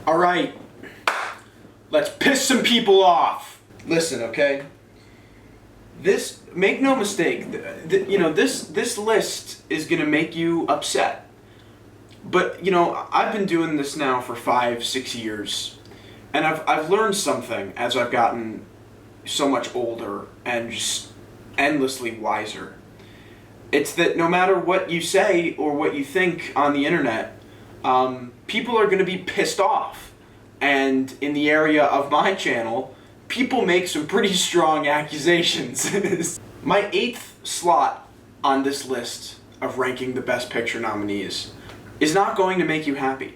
Alright, let's piss some people off. Listen, okay? Make no mistake, this list is gonna make you upset. But, I've been doing this now for 5-6 years, and I've learned something as I've gotten so much older and just endlessly wiser. It's that no matter what you say or what you think on the internet, people are going to be pissed off. And in the area of my channel, people make some pretty strong accusations. My 8th slot on this list of ranking the Best Picture nominees is not going to make you happy.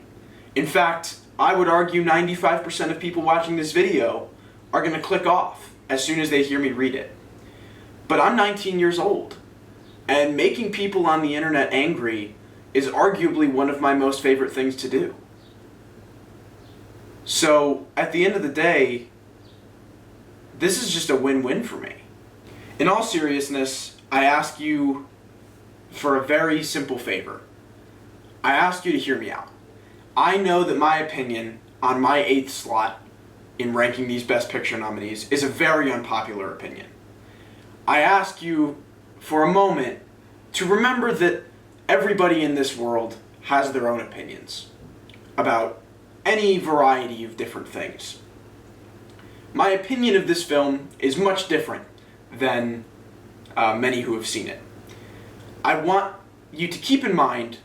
In fact, I would argue 95% of people watching this video are going to click off as soon as they hear me read it. But I'm 19 years old, and making people on the internet angry is arguably one of my most favorite things to do. So, at the end of the day, this is just a win-win for me. In all seriousness, I ask you for a very simple favor. I ask you to hear me out. I know that my opinion on my 8th slot in ranking these Best Picture nominees is a very unpopular opinion. I ask you for a moment to remember that everybody in this world has their own opinions about any variety of different things. My opinion of this film is much different than many who have seen it. I want you to keep in mind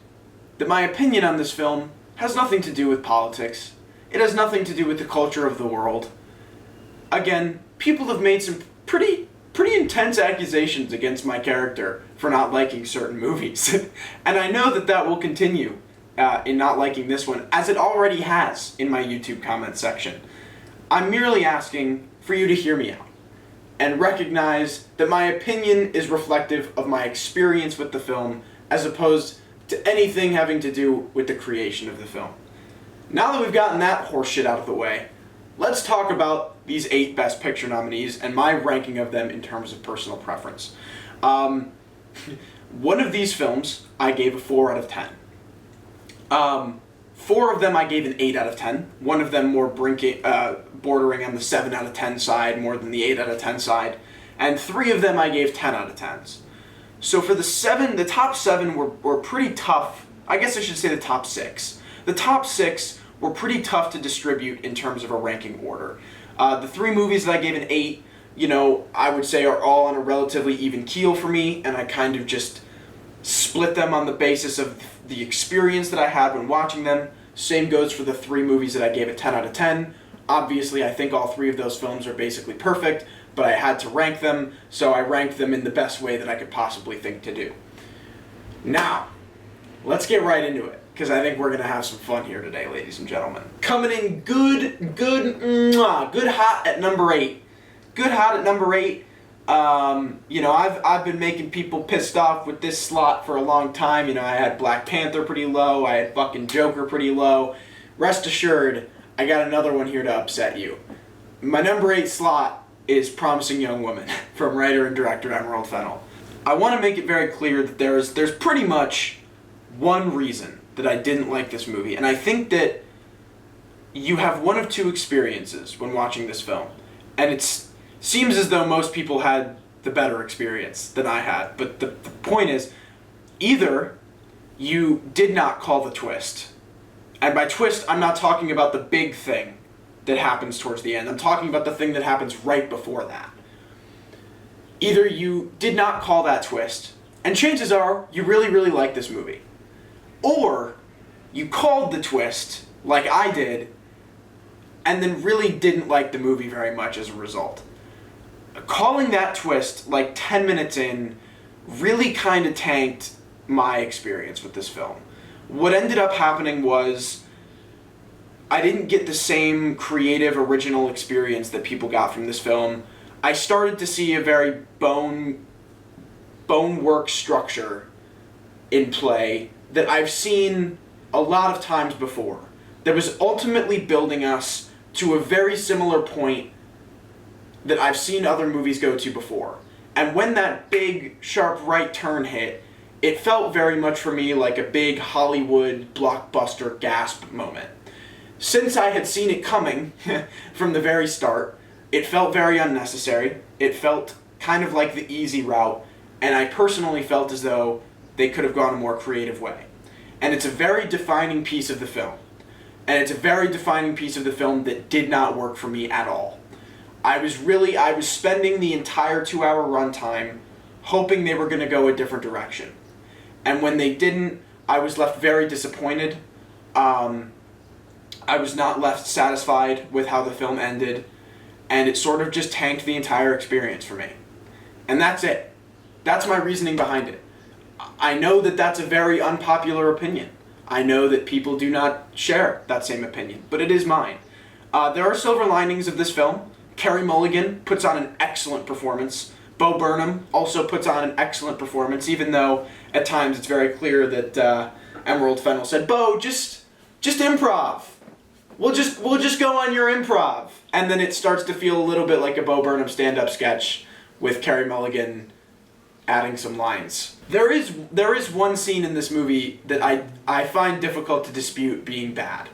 that my opinion on this film has nothing to do with politics. It has nothing to do with the culture of the world. Again, people have made some pretty intense accusations against my character for not liking certain movies. And I know that that will continue in not liking this one, as it already has in my YouTube comment section. I'm merely asking for you to hear me out and recognize that my opinion is reflective of my experience with the film as opposed to anything having to do with the creation of the film. Now that we've gotten that horseshit out of the way, let's talk about these 8 Best Picture nominees and my ranking of them in terms of personal preference. One of these films I gave a 4 out of 10. 4 of them I gave an 8 out of 10. One of them more bordering on the 7 out of 10 side more than the 8 out of 10 side. And 3 of them I gave 10 out of 10s. So for the top 7 were pretty tough. I guess I should say the top 6. The top 6 were pretty tough to distribute in terms of a ranking order. The 3 movies that I gave an 8, I would say are all on a relatively even keel for me, and I kind of just split them on the basis of the experience that I had when watching them. Same goes for the 3 movies that I gave a 10 out of 10. Obviously, I think all 3 of those films are basically perfect, but I had to rank them, so I ranked them in the best way that I could possibly think to do. Now, let's get right into it, because I think we're going to have some fun here today, ladies and gentlemen. Coming in good hot at number 8. Good hot at number 8. I've been making people pissed off with this slot for a long time. I had Black Panther pretty low. I had fucking Joker pretty low. Rest assured, I got another one here to upset you. My number 8 slot is Promising Young Woman from writer and director Emerald Fennell. I want to make it very clear that there's pretty much one reason that I didn't like this movie, and I think that you have one of 2 experiences when watching this film, and it seems as though most people had the better experience than I had, but the point is, either you did not call the twist, and by twist I'm not talking about the big thing that happens towards the end, I'm talking about the thing that happens right before that. Either you did not call that twist, and chances are you really like this movie. Or you called the twist, like I did, and then really didn't like the movie very much as a result. Calling that twist like 10 minutes in really kind of tanked my experience with this film. What ended up happening was I didn't get the same creative, original experience that people got from this film. I started to see a very bonework structure in play that I've seen a lot of times before, that was ultimately building us to a very similar point that I've seen other movies go to before. And when that big, sharp right turn hit, it felt very much for me like a big Hollywood blockbuster gasp moment. Since I had seen it coming from the very start, it felt very unnecessary. It felt kind of like the easy route, and I personally felt as though they could have gone a more creative way. And it's a very defining piece of the film. And it's a very defining piece of the film that did not work for me at all. I was spending the entire 2-hour runtime hoping they were going to go a different direction. And when they didn't, I was left very disappointed. I was not left satisfied with how the film ended, and it sort of just tanked the entire experience for me. And that's it. That's my reasoning behind it. I know that that's a very unpopular opinion. I know that people do not share that same opinion, but it is mine. There are silver linings of this film. Carey Mulligan puts on an excellent performance. Bo Burnham also puts on an excellent performance, even though at times it's very clear that Emerald Fennell said, "Bo, just improv. We'll just go on your improv." And then it starts to feel a little bit like a Bo Burnham stand-up sketch with Carey Mulligan adding some lines. There is one scene in this movie that I find difficult to dispute being bad.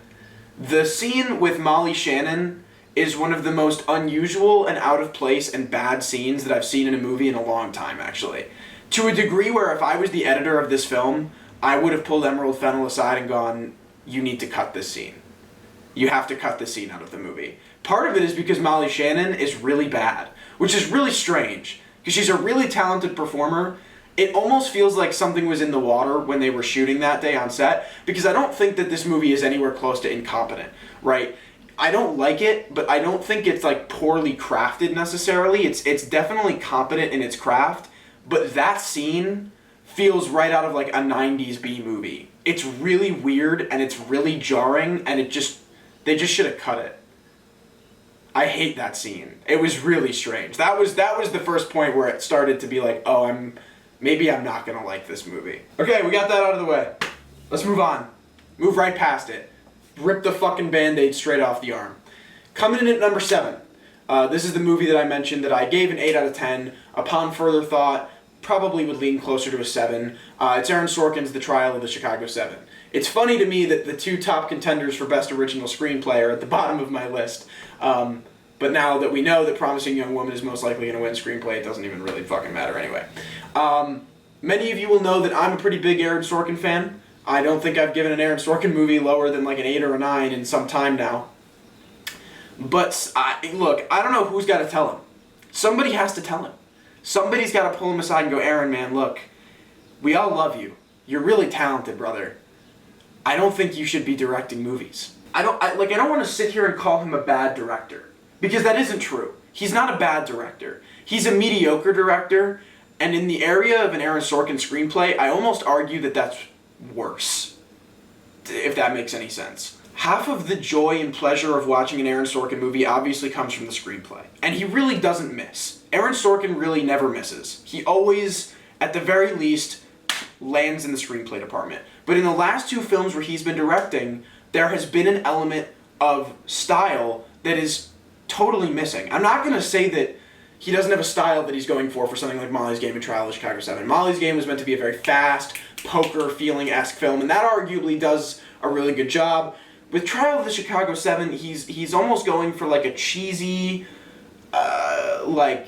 The scene with Molly Shannon is one of the most unusual and out of place and bad scenes that I've seen in a movie in a long time, actually. To a degree where if I was the editor of this film, I would have pulled Emerald Fennell aside and gone, "You need to cut this scene. You have to cut this scene out of the movie." Part of it is because Molly Shannon is really bad, which is really strange, because she's a really talented performer. It almost feels like something was in the water when they were shooting that day on set, because I don't think that this movie is anywhere close to incompetent, right? I don't like it, but I don't think it's like poorly crafted necessarily. It's definitely competent in its craft, but that scene feels right out of like a 90s B movie. It's really weird and it's really jarring, and they just should have cut it. I hate that scene. It was really strange. That was the first point where it started to be like, oh, maybe I'm not gonna like this movie. Okay, we got that out of the way. Let's move on. Move right past it. Rip the fucking Band-Aid straight off the arm. Coming in at number 7. This is the movie that I mentioned that I gave an 8 out of 10. Upon further thought, probably would lean closer to a 7. It's Aaron Sorkin's The Trial of the Chicago 7. It's funny to me that the 2 top contenders for Best Original Screenplay are at the bottom of my list. But now that we know that Promising Young Woman is most likely going to win screenplay, it doesn't even really fucking matter anyway. Many of you will know that I'm a pretty big Aaron Sorkin fan. I don't think I've given an Aaron Sorkin movie lower than like an 8 or a 9 in some time now. But look, I don't know who's got to tell him. Somebody has to tell him. Somebody's got to pull him aside and go, "Aaron, man, look, we all love you. You're really talented, brother. I don't think you should be directing movies." I don't want to sit here and call him a bad director, because that isn't true. He's not a bad director. He's a mediocre director, and in the area of an Aaron Sorkin screenplay, I almost argue that that's worse, if that makes any sense. Half of the joy and pleasure of watching an Aaron Sorkin movie obviously comes from the screenplay, and he really doesn't miss. Aaron Sorkin really never misses. He always, at the very least, lands in the screenplay department. But in the last 2 films where he's been directing, there has been an element of style that is totally missing. I'm not going to say that he doesn't have a style that he's going for something like Molly's Game and Trial of Chicago 7. Molly's Game was meant to be a very fast, poker-feeling-esque film, and that arguably does a really good job. With Trial of the Chicago 7, he's almost going for like a cheesy, like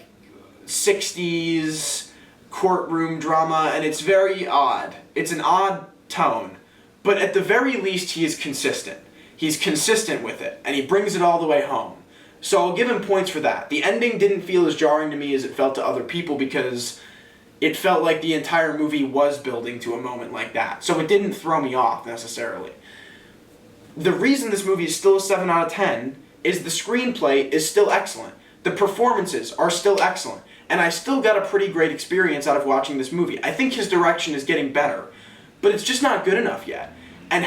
60s courtroom drama, and it's very odd. It's an odd tone, but at the very least he is consistent. He's consistent with it, and he brings it all the way home. So I'll give him points for that. The ending didn't feel as jarring to me as it felt to other people, because it felt like the entire movie was building to a moment like that. So it didn't throw me off necessarily. The reason this movie is still a 7 out of 10 is the screenplay is still excellent. The performances are still excellent. And I still got a pretty great experience out of watching this movie. I think his direction is getting better, but it's just not good enough yet. And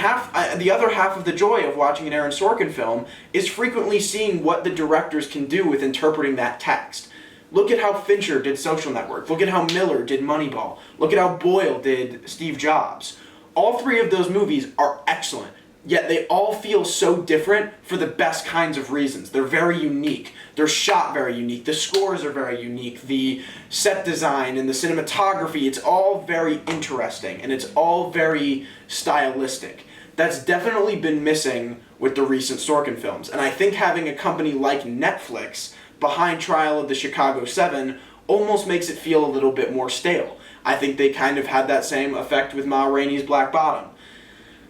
the other half of the joy of watching an Aaron Sorkin film is frequently seeing what the directors can do with interpreting that text. Look at how Fincher did Social Network. Look at how Miller did Moneyball. Look at how Boyle did Steve Jobs. All 3 of those movies are excellent, yet they all feel so different for the best kinds of reasons. They're very unique. They're shot very unique. The scores are very unique. The set design and the cinematography, it's all very interesting, and it's all very stylistic. That's definitely been missing with the recent Sorkin films. And I think having a company like Netflix behind Trial of the Chicago 7 almost makes it feel a little bit more stale. I think they kind of had that same effect with Ma Rainey's Black Bottom.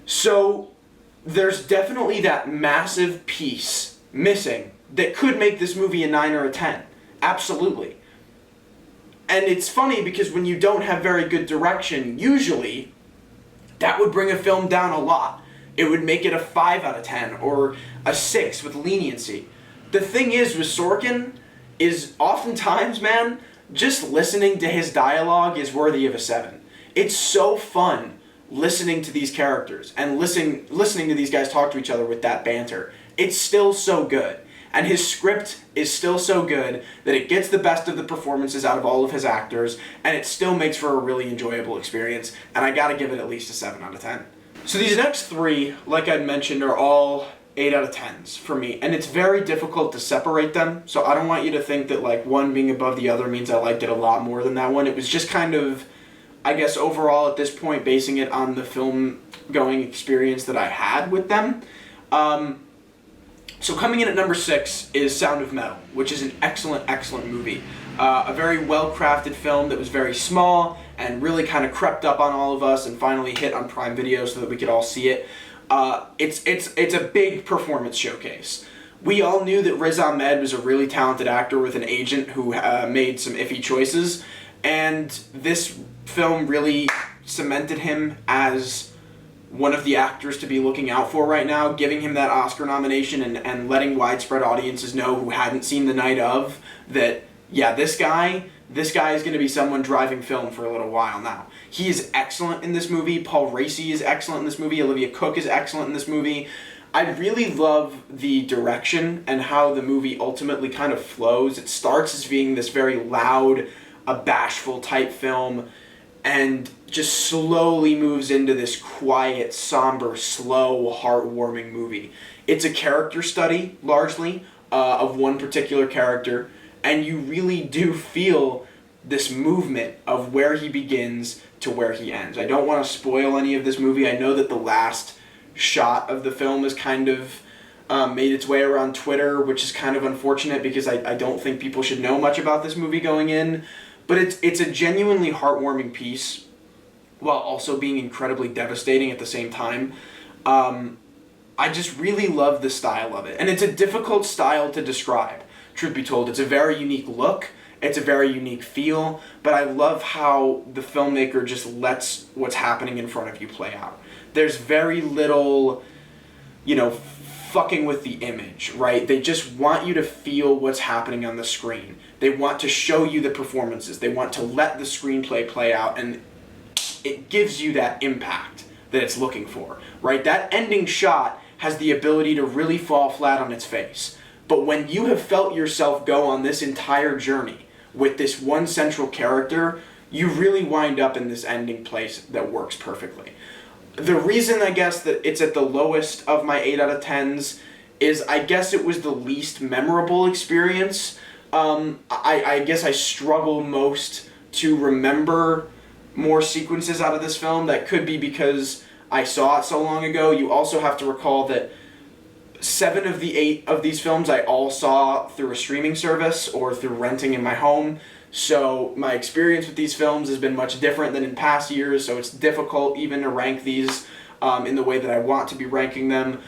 So there's definitely that massive piece missing that could make this movie a 9 or a 10. Absolutely. And it's funny because when you don't have very good direction, usually that would bring a film down a lot. It would make it a 5 out of 10 or a 6 with leniency. The thing is with Sorkin is oftentimes, man, just listening to his dialogue is worthy of a 7. It's so fun listening to these characters and listening to these guys talk to each other with that banter. It's still so good. And his script is still so good that it gets the best of the performances out of all of his actors, and it still makes for a really enjoyable experience, and I gotta give it at least a 7 out of 10. So these next three, like I mentioned, are all 8 out of 10s for me, and it's very difficult to separate them, so I don't want you to think that like one being above the other means I liked it a lot more than that one. It was just kind of, I guess overall at this point, basing it on the film going experience that I had with them. So coming in at number 6 is Sound of Metal, which is an excellent, excellent movie. A very well-crafted film that was very small and really kind of crept up on all of us and finally hit on Prime Video so that we could all see it. It's a big performance showcase. We all knew that Riz Ahmed was a really talented actor with an agent who made some iffy choices, and this film really cemented him as one of the actors to be looking out for right now, giving him that Oscar nomination and letting widespread audiences know who hadn't seen the night of that, yeah, this guy is going to be someone driving film for a little while now. He is excellent in this movie. Paul Raci is excellent in this movie. Olivia Cooke is excellent in this movie. I really love the direction and how the movie ultimately kind of flows. It starts as being this very loud, a bashful type film, and just slowly moves into this quiet, somber, slow, heartwarming movie. It's a character study, largely, of one particular character, and you really do feel this movement of where he begins to where he ends. I don't want to spoil any of this movie. I know that the last shot of the film has kind of made its way around Twitter, which is kind of unfortunate because I don't think people should know much about this movie going in. But it's a genuinely heartwarming piece, while also being incredibly devastating at the same time. I just really love the style of it. And it's a difficult style to describe, truth be told. It's a very unique look, it's a very unique feel, but I love how the filmmaker just lets what's happening in front of you play out. There's very little, fucking with the image, right? They just want you to feel what's happening on the screen. They want to show you the performances. They want to let the screenplay play out, and it gives you that impact that it's looking for, right? That ending shot has the ability to really fall flat on its face. But when you have felt yourself go on this entire journey with this one central character, you really wind up in this ending place that works perfectly. The reason, I guess, that it's at the lowest of my 8 out of 10s is I guess it was the least memorable experience. I guess I struggle most to remember more sequences out of this film. That could be because I saw it so long ago. You also have to recall that 7 of the 8 of these films I all saw through a streaming service or through renting in my home. So my experience with these films has been much different than in past years, so it's difficult even to rank these in the way that I want to be ranking them.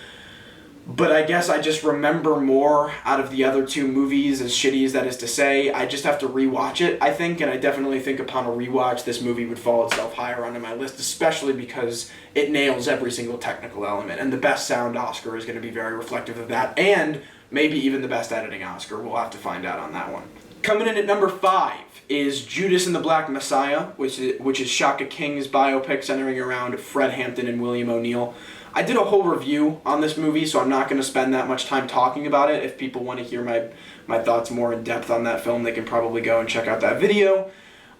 But I guess I just remember more out of the other 2 movies, as shitty as that is to say. I just have to rewatch it, I think, and I definitely think upon a rewatch this movie would fall itself higher onto my list, especially because it nails every single technical element, and the Best Sound Oscar is going to be very reflective of that, and maybe even the Best Editing Oscar. We'll have to find out on that one. Coming in at number 5 is Judas and the Black Messiah, which is Shaka King's biopic centering around Fred Hampton and William O'Neill. I did a whole review on this movie, so I'm not going to spend that much time talking about it. If people want to hear my thoughts more in depth on that film, they can probably go and check out that video.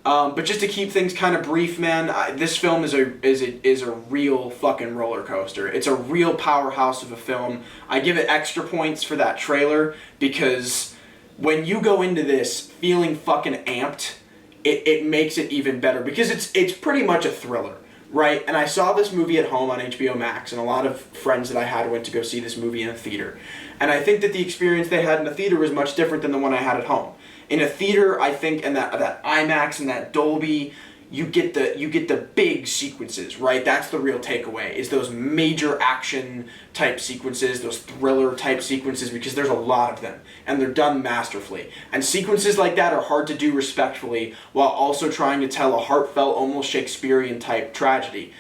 But just to keep things kind of brief, man, this film is a real fucking roller coaster. It's a real powerhouse of a film. I give it extra points for that trailer because when you go into this feeling fucking amped, it makes it even better because it's pretty much a thriller. right? And I saw this movie at home on HBO Max, and a lot of friends that I had went to go see this movie in a theater. And I think that the experience they had in a theater was much different than the one I had at home. In a theater, I think, and that IMAX and that Dolby, you get the big sequences, right? That's the real takeaway, is those major action type sequences, those thriller type sequences, because there's a lot of them, and they're done masterfully. And sequences like that are hard to do respectfully while also trying to tell a heartfelt, almost Shakespearean type tragedy.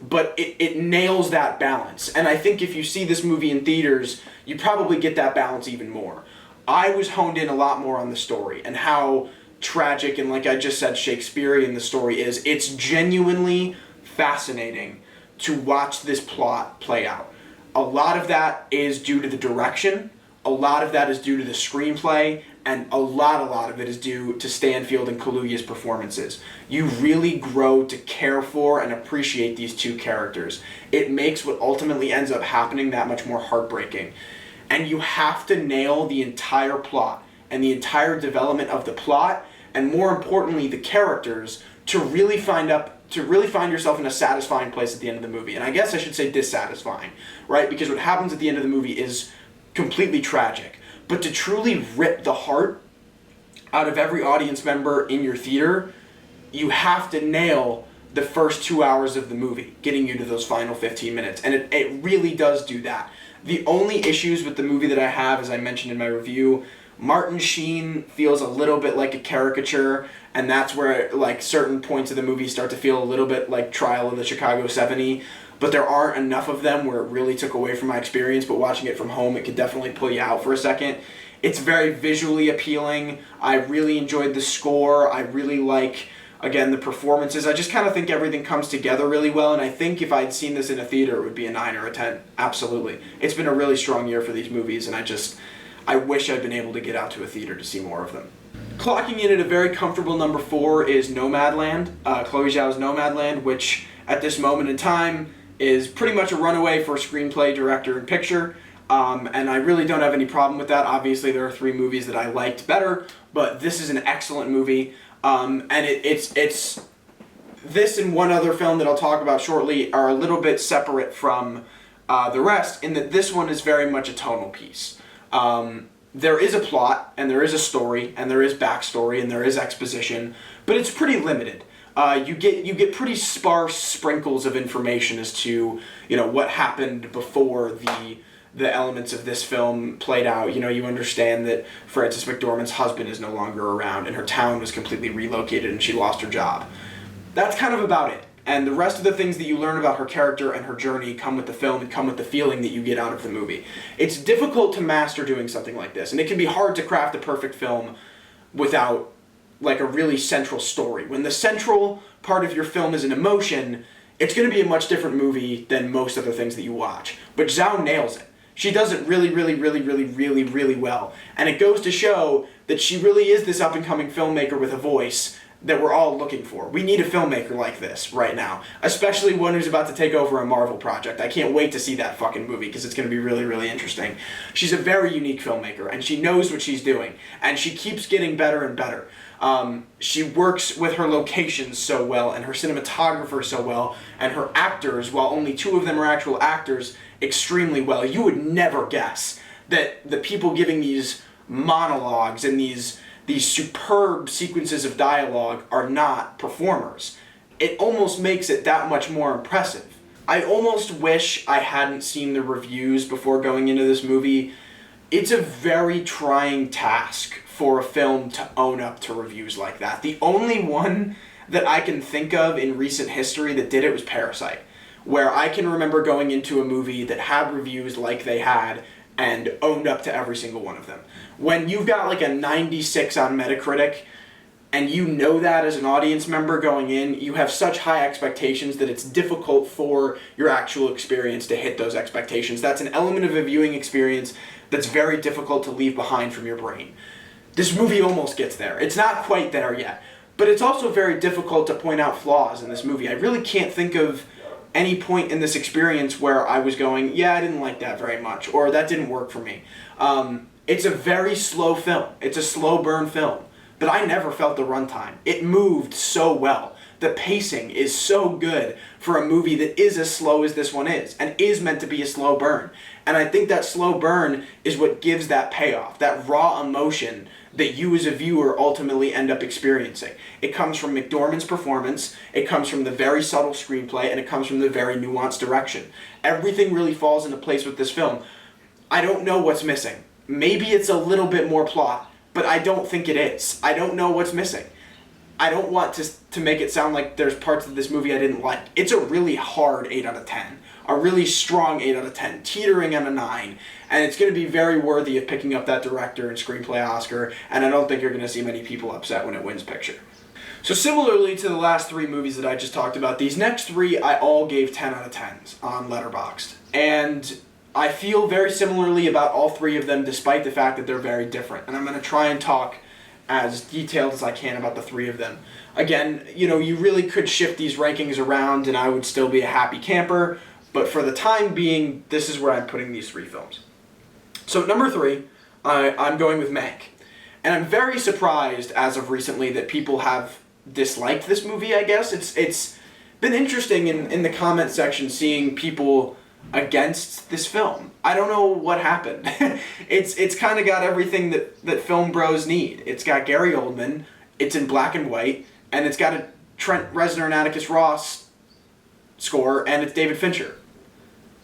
But it nails that balance. And I think if you see this movie in theaters, you probably get that balance even more. I was honed in a lot more on the story and how tragic and, like I just said, Shakespearean the story is. It's genuinely fascinating to watch this plot play out. A lot of that is due to the direction, a lot of that is due to the screenplay, and a lot of it is due to Stanfield and Kaluuya's performances. You really grow to care for and appreciate these two characters. It makes what ultimately ends up happening that much more heartbreaking. And you have to nail the entire plot and the entire development of the plot, and more importantly, the characters, to really find yourself in a satisfying place at the end of the movie. And I guess I should say dissatisfying, right? Because what happens at the end of the movie is completely tragic. But to truly rip the heart out of every audience member in your theater, you have to nail the first 2 hours of the movie, getting you to those final 15 minutes. And it really does do that. The only issues with the movie that I have, as I mentioned in my review, Martin Sheen feels a little bit like a caricature, and that's where like certain points of the movie start to feel a little bit like Trial of the Chicago 70, but there aren't enough of them where it really took away from my experience, but watching it from home, it could definitely pull you out for a second. It's very visually appealing. I really enjoyed the score. I really like, again, the performances. I just kind of think everything comes together really well, and I think if I'd seen this in a theater, it would be a 9 or a 10. Absolutely. It's been a really strong year for these movies, and I wish I'd been able to get out to a theater to see more of them. Clocking in at a very comfortable number 4 is Nomadland, Chloe Zhao's Nomadland, which at this moment in time is pretty much a runaway for screenplay, director, and picture. And I really don't have any problem with that. Obviously, there are 3 movies that I liked better, but this is an excellent movie. And it's this and one other film that I'll talk about shortly are a little bit separate from the rest, in that this one is very much a tonal piece. There is a plot, and there is a story, and there is backstory, and there is exposition, but it's pretty limited. You get pretty sparse sprinkles of information as to, what happened before the elements of this film played out. You understand that Frances McDormand's husband is no longer around, and her town was completely relocated, and she lost her job. That's kind of about it. And the rest of the things that you learn about her character and her journey come with the film and come with the feeling that you get out of the movie. It's difficult to master doing something like this, and it can be hard to craft a perfect film without like a really central story. When the central part of your film is an emotion, it's going to be a much different movie than most other things that you watch. But Zhao nails it. She does it really, really, really, really, really, really well. And it goes to show that she really is this up-and-coming filmmaker with a voice that we're all looking for. We need a filmmaker like this right now, especially one who's about to take over a Marvel project. I can't wait to see that fucking movie because it's going to be really, really interesting. She's a very unique filmmaker, and she knows what she's doing, and she keeps getting better and better. She works with her locations so well, and her cinematographer so well, and her actors, while only 2 of them are actual actors, extremely well. You would never guess that the people giving these monologues and these superb sequences of dialogue are not performers. It almost makes it that much more impressive. I almost wish I hadn't seen the reviews before going into this movie. It's a very trying task for a film to own up to reviews like that. The only one that I can think of in recent history that did it was Parasite, where I can remember going into a movie that had reviews like they had and owned up to every single one of them. When you've got like a 96 on Metacritic, and you know that as an audience member going in, you have such high expectations that it's difficult for your actual experience to hit those expectations. That's an element of a viewing experience that's very difficult to leave behind from your brain. This movie almost gets there. It's not quite there yet, but it's also very difficult to point out flaws in this movie. I really can't think of any point in this experience where I was going, yeah, I didn't like that very much, or that didn't work for me. It's a very slow film. It's a slow burn film, but I never felt the runtime. It moved so well. the pacing is so good for a movie that is as slow as this one is, and is meant to be a slow burn. And I think that slow burn is what gives that payoff, that raw emotion that you as a viewer ultimately end up experiencing. It comes from McDormand's performance, it comes from the very subtle screenplay, and it comes from the very nuanced direction. Everything really falls into place with this film. I don't know what's missing. Maybe it's a little bit more plot, but I don't think it is. I don't know what's missing. I don't want to make it sound like there's parts of this movie I didn't like. It's a really hard 8 out of 10. A really strong 8 out of 10, teetering on a 9. And it's going to be very worthy of picking up that director and screenplay Oscar, and I don't think you're going to see many people upset when it wins picture. So similarly to the last 3 movies that I just talked about, these next 3 I all gave 10 out of 10s on Letterboxd. And I feel very similarly about all 3 of them, despite the fact that they're very different. And I'm going to try and talk as detailed as I can about the 3 of them. Again, you really could shift these rankings around and I would still be a happy camper, but for the time being, this is where I'm putting these 3 films. So number 3, I'm going with Mank. And I'm very surprised as of recently that people have disliked this movie, I guess. It's been interesting in the comment section seeing people against this film. I don't know what happened. It's kind of got everything that film bros need. It's got Gary Oldman, it's in black and white, and it's got a Trent Reznor and Atticus Ross score, and it's David Fincher.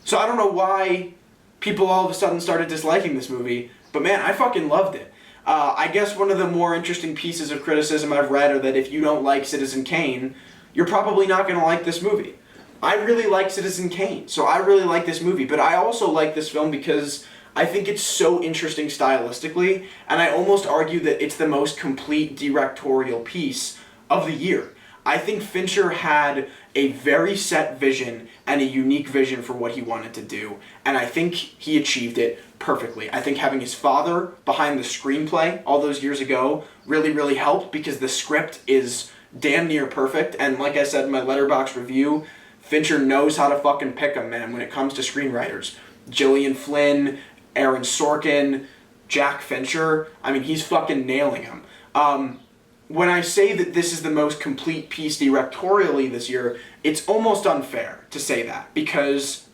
So I don't know why people all of a sudden started disliking this movie, but man, I fucking loved it. I guess one of the more interesting pieces of criticism I've read are that if you don't like Citizen Kane, you're probably not going to like this movie. I really like Citizen Kane, so I really like this movie, but I also like this film because I think it's so interesting stylistically, and I almost argue that it's the most complete directorial piece of the year. I think Fincher had a very set vision and a unique vision for what he wanted to do, and I think he achieved it perfectly. I think having his father behind the screenplay all those years ago really, really helped because the script is damn near perfect, and like I said in my Letterboxd review, Fincher knows how to fucking pick them, man, when it comes to screenwriters. Gillian Flynn, Aaron Sorkin, Jack Fincher, I mean, he's fucking nailing them. When I say that this is the most complete piece directorially this year, it's almost unfair to say that, because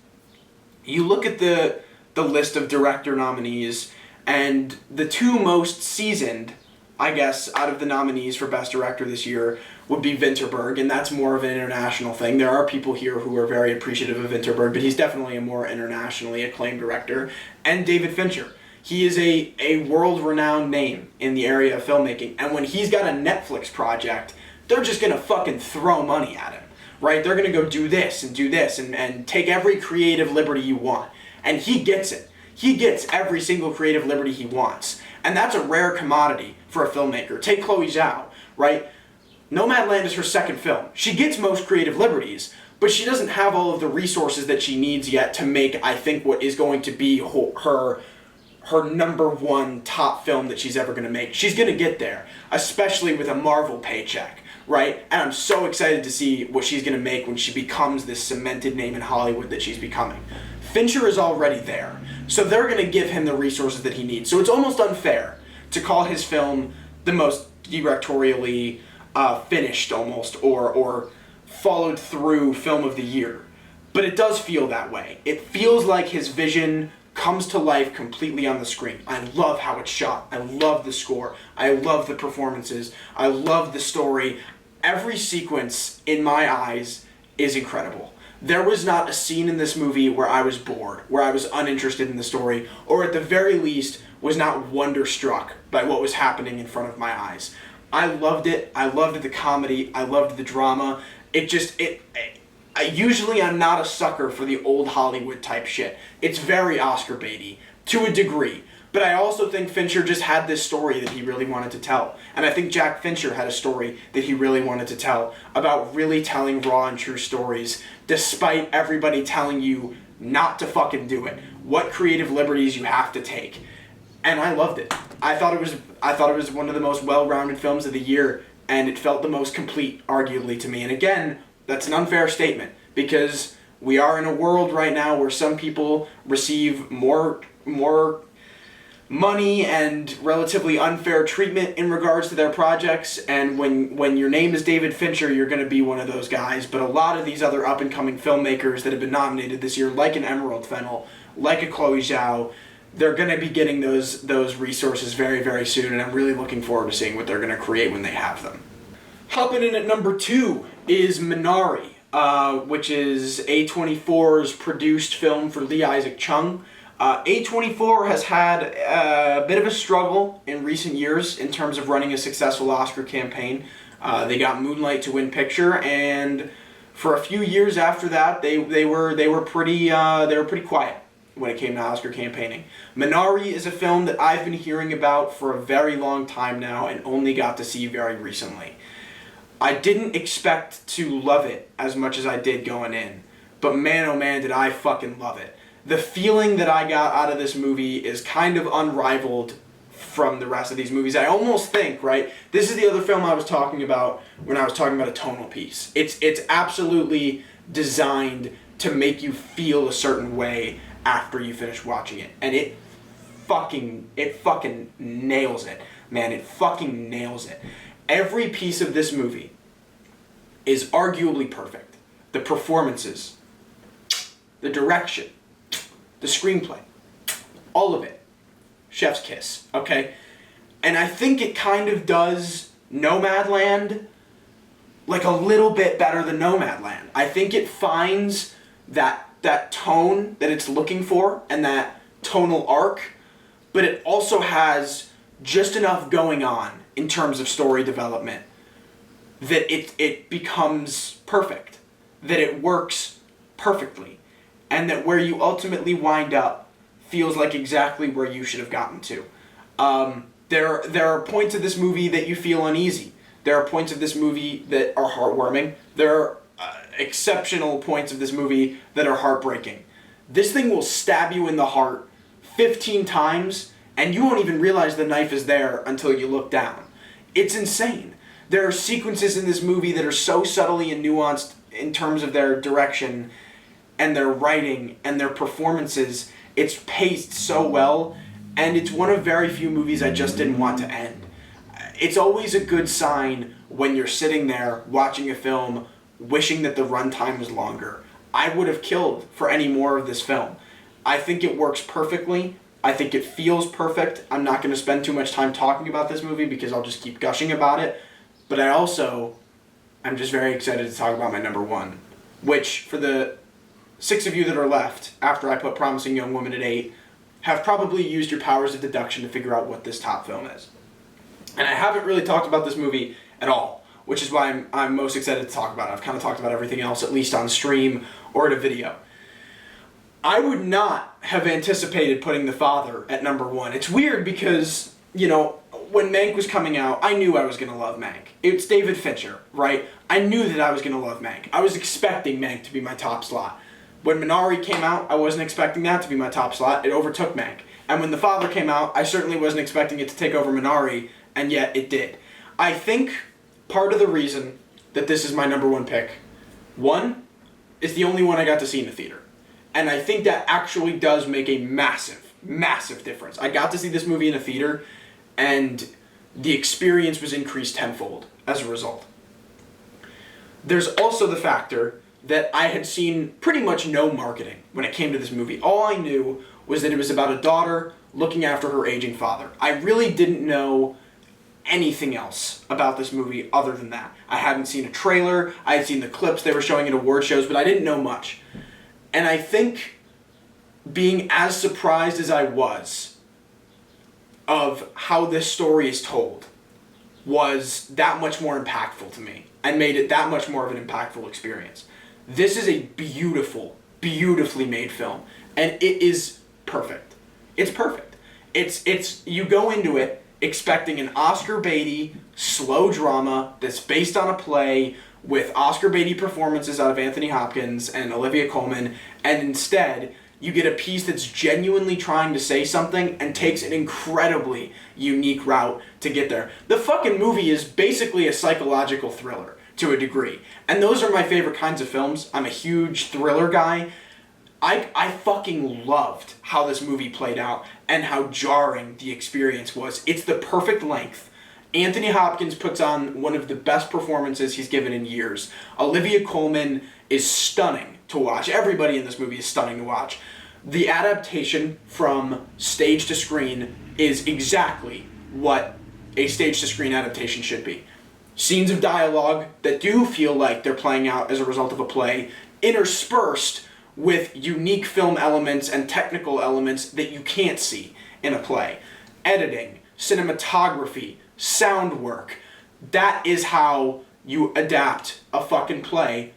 you look at the list of director nominees, and the 2 most seasoned, I guess, out of the nominees for Best Director this year would be Vinterberg, and that's more of an international thing. There are people here who are very appreciative of Vinterberg, but he's definitely a more internationally acclaimed director. And David Fincher. He is a world-renowned name in the area of filmmaking, and when he's got a Netflix project, they're just gonna fucking throw money at him, right? They're gonna go do this and take every creative liberty you want. And he gets it. He gets every single creative liberty he wants. And that's a rare commodity for a filmmaker. Take Chloe Zhao, right? Nomadland is her second film. She gets most creative liberties, but she doesn't have all of the resources that she needs yet to make, I think, what is going to be her number 1 top film that she's ever going to make. She's going to get there, especially with a Marvel paycheck, right? And I'm so excited to see what she's going to make when she becomes this cemented name in Hollywood that she's becoming. Fincher is already there, so they're going to give him the resources that he needs. So it's almost unfair to call his film the most directorially finished almost, or followed through film of the year. But it does feel that way. It feels like his vision comes to life completely on the screen. I love how it's shot. I love the score. I love the performances. I love the story. Every sequence, in my eyes, is incredible. There was not a scene in this movie where I was bored, where I was uninterested in the story, or at the very least, was not wonderstruck by what was happening in front of my eyes. I loved it. I loved the comedy. I loved the drama. Usually I'm not a sucker for the old Hollywood type shit. It's very Oscar baity, to a degree. But I also think Fincher just had this story that he really wanted to tell. And I think Jack Fincher had a story that he really wanted to tell about really telling raw and true stories, despite everybody telling you not to fucking do it. What creative liberties you have to take. And I loved it. I thought it was one of the most well-rounded films of the year, and it felt the most complete, arguably, to me. And again, that's an unfair statement, because we are in a world right now where some people receive more money and relatively unfair treatment in regards to their projects, and when your name is David Fincher, you're going to be one of those guys. But a lot of these other up-and-coming filmmakers that have been nominated this year, like an Emerald Fennell, like a Chloe Zhao, they're going to be getting those resources very, very soon, and I'm really looking forward to seeing what they're going to create when they have them. Hopping in at number 2 is Minari, which is A24's produced film for Lee Isaac Chung. A24 has had a bit of a struggle in recent years in terms of running a successful Oscar campaign. They got Moonlight to win Picture, and for a few years after that, they were pretty quiet when it came to Oscar campaigning. Minari is a film that I've been hearing about for a very long time now and only got to see very recently. I didn't expect to love it as much as I did going in, but man oh man did I fucking love it. The feeling that I got out of this movie is kind of unrivaled from the rest of these movies. I almost think, right, this is the other film I was talking about when I was talking about a tonal piece. It's absolutely designed to make you feel a certain way after you finish watching it. And it fucking nails it. Man, it fucking nails it. Every piece of this movie is arguably perfect. The performances, the direction, the screenplay, all of it. Chef's kiss, okay? And I think it kind of does Nomadland like a little bit better than Nomadland. I think it finds that tone that it's looking for and that tonal arc, but it also has just enough going on in terms of story development that it becomes perfect, that it works perfectly, and that where you ultimately wind up feels like exactly where you should have gotten to. There are points of this movie that you feel uneasy. There are points of this movie that are heartwarming. There are exceptional points of this movie that are heartbreaking. This thing will stab you in the heart 15 times, and you won't even realize the knife is there until you look down. It's insane. There are sequences in this movie that are so subtly and nuanced in terms of their direction and their writing and their performances. It's paced so well, and it's one of very few movies I just didn't want to end. It's always a good sign when you're sitting there watching a film wishing that the runtime was longer. I would have killed for any more of this film. I think it works perfectly. I think it feels perfect. I'm not going to spend too much time talking about this movie because I'll just keep gushing about it. But I'm just very excited to talk about my number 1, which for the 6 of you that are left after I put Promising Young Woman at 8 have probably used your powers of deduction to figure out what this top film is. And I haven't really talked about this movie at all, which is why I'm most excited to talk about it. I've kind of talked about everything else, at least on stream or at a video. I would not have anticipated putting The Father at number 1. It's weird because, when Mank was coming out, I knew I was going to love Mank. It's David Fincher, right? I knew that I was going to love Mank. I was expecting Mank to be my top slot. When Minari came out, I wasn't expecting that to be my top slot. It overtook Mank. And when The Father came out, I certainly wasn't expecting it to take over Minari, and yet it did. I think part of the reason that this is my number 1 pick, 1, it's the only one I got to see in the theater. And I think that actually does make a massive, massive difference. I got to see this movie in a theater, and the experience was increased tenfold as a result. There's also the factor that I had seen pretty much no marketing when it came to this movie. All I knew was that it was about a daughter looking after her aging father. I really didn't know anything else about this movie other than that. I hadn't seen a trailer, I had seen the clips they were showing at award shows, but I didn't know much. And I think being as surprised as I was of how this story is told was that much more impactful to me and made it that much more of an impactful experience. This is a beautiful, beautifully made film, and it is perfect. It's perfect. It's you go into it expecting an Oscar Beatty slow drama that's based on a play with Oscar Beatty performances out of Anthony Hopkins and Olivia Colman, and instead you get a piece that's genuinely trying to say something and takes an incredibly unique route to get there. The fucking movie is basically a psychological thriller to a degree, and those are my favorite kinds of films. I'm a huge thriller guy. I fucking loved how this movie played out and how jarring the experience was. It's the perfect length. Anthony Hopkins puts on one of the best performances he's given in years. Olivia Colman is stunning to watch. Everybody in this movie is stunning to watch. The adaptation from stage to screen is exactly what a stage to screen adaptation should be. Scenes of dialogue that do feel like they're playing out as a result of a play, interspersed with unique film elements and technical elements that you can't see in a play. Editing, cinematography, sound work. That is how you adapt a fucking play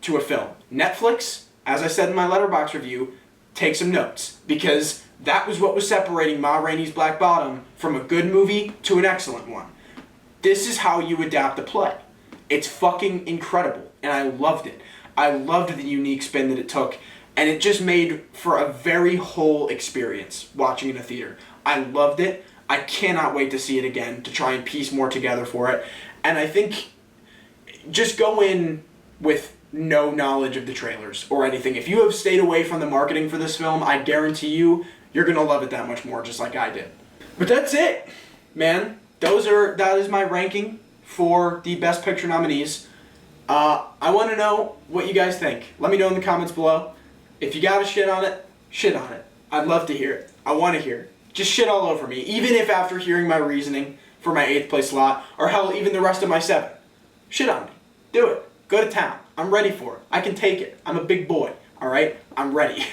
to a film. Netflix, as I said in my Letterboxd review, take some notes, because that was what was separating Ma Rainey's Black Bottom from a good movie to an excellent one. This is how you adapt a play. It's fucking incredible, and I loved it. I loved the unique spin that it took, and it just made for a very whole experience watching in a theater. I loved it. I cannot wait to see it again, to try and piece more together for it. And I think just go in with no knowledge of the trailers or anything. If you have stayed away from the marketing for this film, I guarantee you, you're going to love it that much more, just like I did. But that's it, man. That is my ranking for the Best Picture nominees. I want to know what you guys think. Let me know in the comments below. If you got to shit on it, shit on it. I'd love to hear it. I want to hear it. Just shit all over me, even if after hearing my reasoning for my 8th place slot, or hell, even the rest of my 7. Shit on me. Do it. Go to town. I'm ready for it. I can take it. I'm a big boy. All right? I'm ready.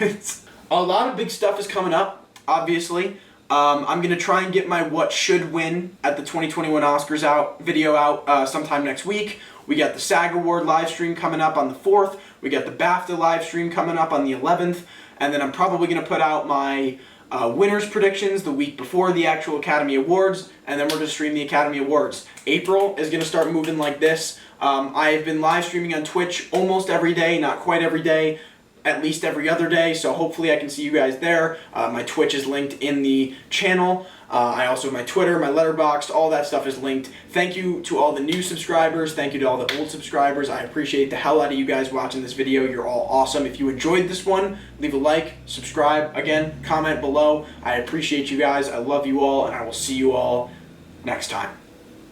A lot of big stuff is coming up, obviously. I'm going to try and get my What Should Win at the 2021 Oscars video out sometime next week. We got the SAG Award live stream coming up on the 4th. We got the BAFTA live stream coming up on the 11th. And then I'm probably going to put out my winners predictions the week before the actual Academy Awards. And then we're going to stream the Academy Awards. April is going to start moving like this. I've been live streaming on Twitch almost every day, not quite every day, at least every other day, so hopefully I can see you guys there. My Twitch is linked in the channel. I also have my Twitter, my Letterboxd, all that stuff is linked. Thank you to all the new subscribers. Thank you to all the old subscribers. I appreciate the hell out of you guys watching this video. You're all awesome. If you enjoyed this one, leave a like, subscribe, again, comment below. I appreciate you guys. I love you all, and I will see you all next time.